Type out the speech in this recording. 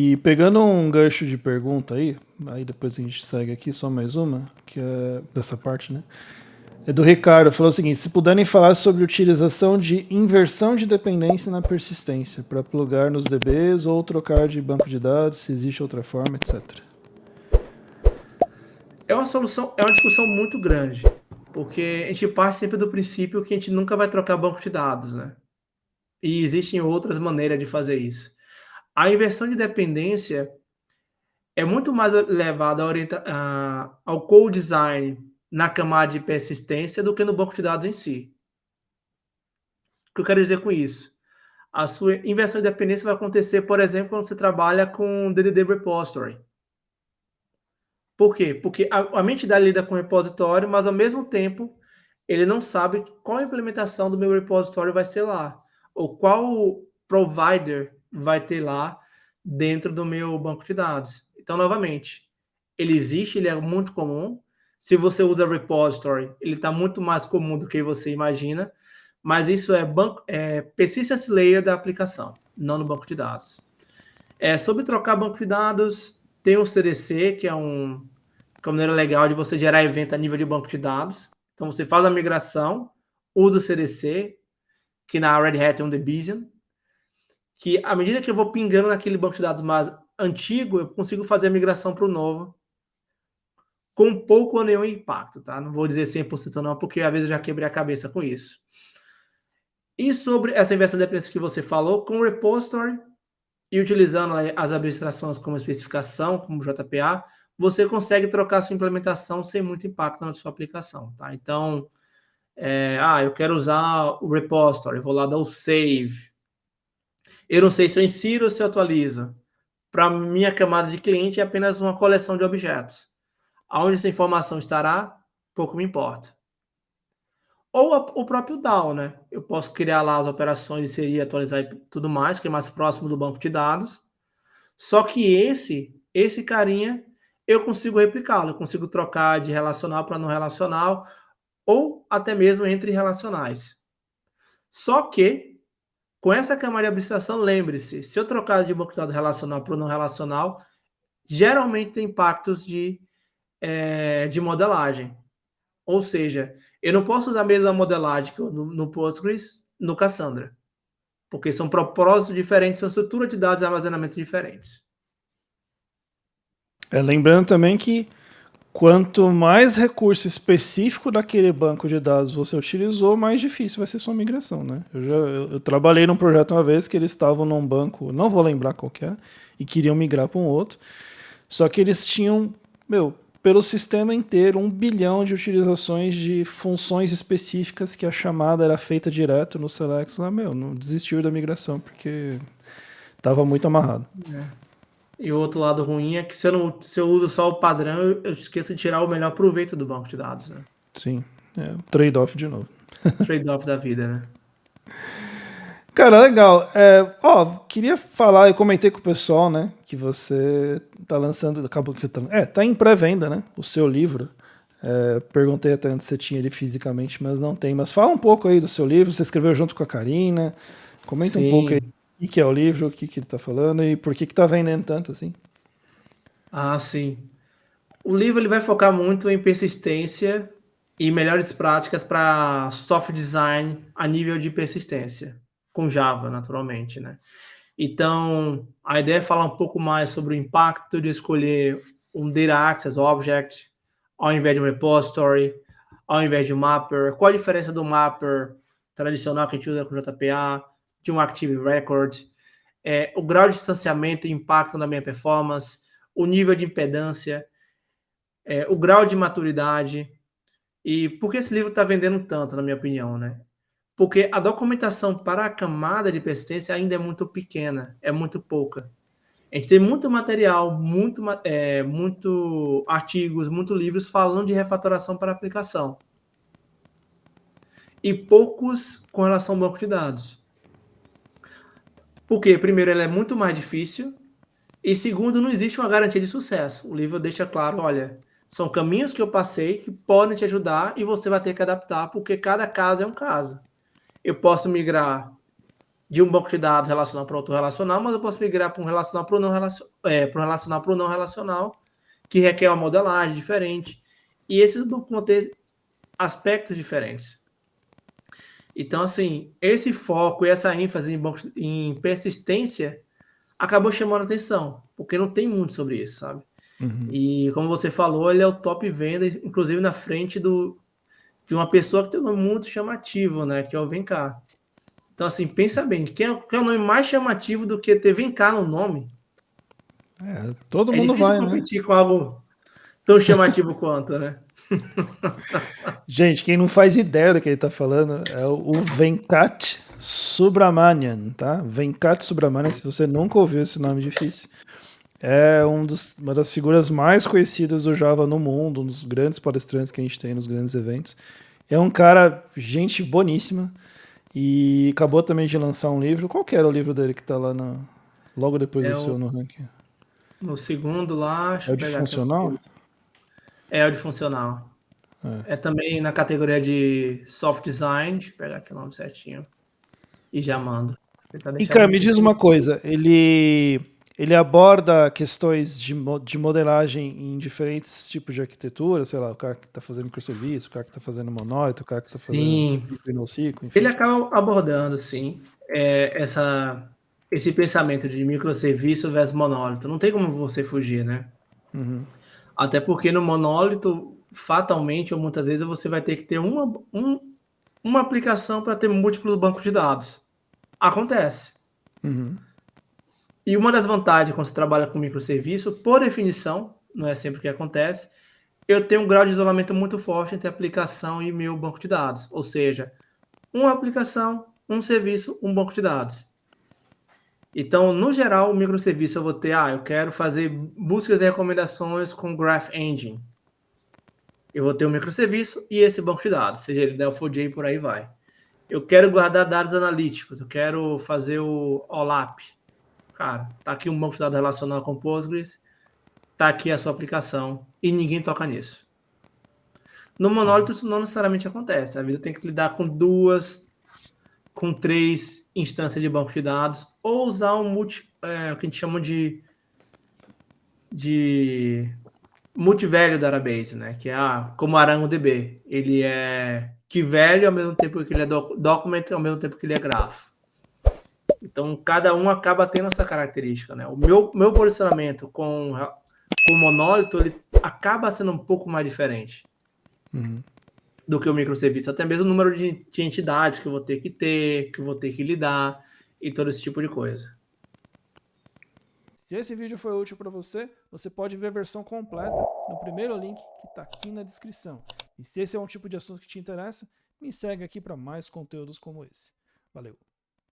E pegando um gancho de pergunta aí depois a gente segue aqui, só mais uma, que é dessa parte, né? É do Ricardo, falou o seguinte: se puderem falar sobre utilização de inversão de dependência na persistência, para plugar nos DBs ou trocar de banco de dados, se existe outra forma, etc. É uma discussão muito grande, porque a gente parte sempre do princípio que a gente nunca vai trocar banco de dados, né? E existem outras maneiras de fazer isso. A inversão de dependência é muito mais levada ao co-design na camada de persistência do que no banco de dados em si. O que eu quero dizer com isso? A sua inversão de dependência vai acontecer, por exemplo, quando você trabalha com DDD Repository. Por quê? Porque a mente dele lida com o repositório, mas ao mesmo tempo ele não sabe qual implementação do meu repositório vai ser lá, ou qual provider vai ter lá dentro do meu banco de dados. Então, novamente, ele existe, ele é muito comum. Se você usa repository, ele está muito mais comum do que você imagina, mas isso é persistence layer da aplicação, não no banco de dados. Sobre trocar banco de dados, tem o CDC, que é uma maneira legal de você gerar evento a nível de banco de dados. Então, você faz a migração, usa o CDC, que na Red Hat é um Debian, que à medida que eu vou pingando naquele banco de dados mais antigo, eu consigo fazer a migração para o novo, com pouco ou nenhum impacto, tá? Não vou dizer 100% não, porque às vezes eu já quebrei a cabeça com isso. E sobre essa inversão de dependência que você falou, com o repository, e utilizando as abstrações como especificação, como JPA, você consegue trocar sua implementação sem muito impacto na sua aplicação, tá? Então, eu quero usar o repository, vou lá dar o save. Eu não sei se eu insiro ou se eu atualizo. Para minha camada de cliente é apenas uma coleção de objetos. Aonde essa informação estará, pouco me importa. Ou o próprio DAO, né? Eu posso criar lá as operações, inserir, atualizar e tudo mais, que é mais próximo do banco de dados. Só que esse carinha, eu consigo replicá-lo, eu consigo trocar de relacional para não relacional, ou até mesmo entre relacionais. Só que, com essa camada de abstração, lembre-se, se eu trocar de banco de dados relacional para não relacional, geralmente tem impactos de modelagem. Ou seja, eu não posso usar a mesma modelagem que no Postgres, no Cassandra, porque são propósitos diferentes, são estruturas de dados e armazenamento diferentes. Lembrando também que quanto mais recurso específico daquele banco de dados você utilizou, mais difícil vai ser sua migração, né? Eu trabalhei num projeto uma vez que eles estavam num banco, não vou lembrar qual que é, e queriam migrar para um outro. Só que eles tinham, pelo sistema inteiro, 1 bilhão de utilizações de funções específicas que a chamada era feita direto no Select. Lá, não desistiu da migração porque estava muito amarrado. E o outro lado ruim é que se eu uso só o padrão, eu esqueço de tirar o melhor proveito do banco de dados, né? Sim, trade-off de novo. Trade-off da vida, né? Cara, legal. Queria falar, eu comentei com o pessoal, né, que você tá lançando, acabou que tá em pré-venda, né, o seu livro. Perguntei até antes se você tinha ele fisicamente, mas não tem. Mas fala um pouco aí do seu livro, você escreveu junto com a Karina, comenta um pouco aí Sim. o que é o livro, o que ele tá falando e por que tá vendendo tanto assim. Ah, sim. O livro ele vai focar muito em persistência e melhores práticas para software design a nível de persistência, com Java, naturalmente, né? Então, a ideia é falar um pouco mais sobre o impacto de escolher um Data Access Object ao invés de um repository, ao invés de um mapper. Qual a diferença do mapper tradicional que a gente usa com JPA, de um Active Record, o grau de distanciamento e impacto na minha performance, o nível de impedância, o grau de maturidade. E por que esse livro está vendendo tanto, na minha opinião, né? Porque a documentação para a camada de persistência ainda é muito pequena, é muito pouca. A gente tem muito material, muito artigos, muito livros falando de refatoração para aplicação. E poucos com relação ao banco de dados. Porque, primeiro, ele é muito mais difícil. E segundo, não existe uma garantia de sucesso. O livro deixa claro, olha, são caminhos que eu passei que podem te ajudar e você vai ter que adaptar, porque cada caso é um caso. Eu posso migrar de um banco de dados relacional para outro relacional, mas eu posso migrar para um relacional para o não relacional, para um relacional para o não relacional, que requer uma modelagem diferente. E esses vão ter aspectos diferentes. Então, assim, esse foco e essa ênfase em persistência acabou chamando a atenção, porque não tem muito sobre isso, sabe? Uhum. E como você falou, ele é o top venda, inclusive na frente de uma pessoa que tem um nome muito chamativo, né? Que é o Vem Cá. Então, assim, pensa bem, quem é o nome mais chamativo do que ter Vem Cá no nome? Todo É mundo difícil vai, né? competir com algo tão chamativo quanto, né? Gente, quem não faz ideia do que ele tá falando é o Venkat Subramanian, tá? Venkat Subramanian, se você nunca ouviu esse nome difícil, é uma das figuras mais conhecidas do Java no mundo, um dos grandes palestrantes que a gente tem nos grandes eventos. É um cara, gente boníssima, e acabou também de lançar um livro. Qual que era o livro dele que tá lá logo depois É do seu o, no ranking? no segundo lá, deixa É o eu de pegar aqui. funcional? É o de funcional. É também na categoria de soft design, deixa eu pegar aqui o nome certinho e já mando. Tentar E, deixar cara, bem me diz pequeno. uma coisa, ele aborda questões de modelagem em diferentes tipos de arquitetura, sei lá, o cara que está fazendo microserviço, o cara que está fazendo monolito, o cara que está fazendo Sim, ciclo e NoSQL, ele enfim. acaba abordando, sim, esse pensamento de microserviço versus monólito. Não tem como você fugir, né? Uhum, Até porque no monólito, fatalmente, ou muitas vezes, você vai ter que ter uma aplicação para ter múltiplos bancos de dados. Acontece. uhum, E uma das vantagens quando você trabalha com microserviço, por definição, não é sempre que acontece, eu tenho um grau de isolamento muito forte entre a aplicação e meu banco de dados. Ou seja, uma aplicação, um serviço, um banco de dados. Então, no geral, o microserviço eu vou ter, eu quero fazer buscas e recomendações com Graph Engine. Eu vou ter um microserviço e esse banco de dados, seja ele Neo4j e por aí vai. Eu quero guardar dados analíticos, eu quero fazer o OLAP. Cara, tá aqui um banco de dados relacional com Postgres, tá aqui a sua aplicação e ninguém toca nisso. No monólito isso não necessariamente acontece. A vida tem que lidar com com 3 instâncias de banco de dados ou usar o que a gente chama de multivalue database, né? Que é como ArangoDB. Ele é key value ao mesmo tempo que ele é document, ao mesmo tempo que ele é grafo. Então, cada um acaba tendo essa característica, né? O meu posicionamento com monólito, ele acaba sendo um pouco mais diferente uhum. do que o microserviço. Até mesmo o número de entidades que eu vou ter que ter, que eu vou ter que lidar e todo esse tipo de coisa. Se esse vídeo foi útil para você, você pode ver a versão completa no primeiro link que está aqui na descrição. E se esse é um tipo de assunto que te interessa, me segue aqui para mais conteúdos como esse. Valeu!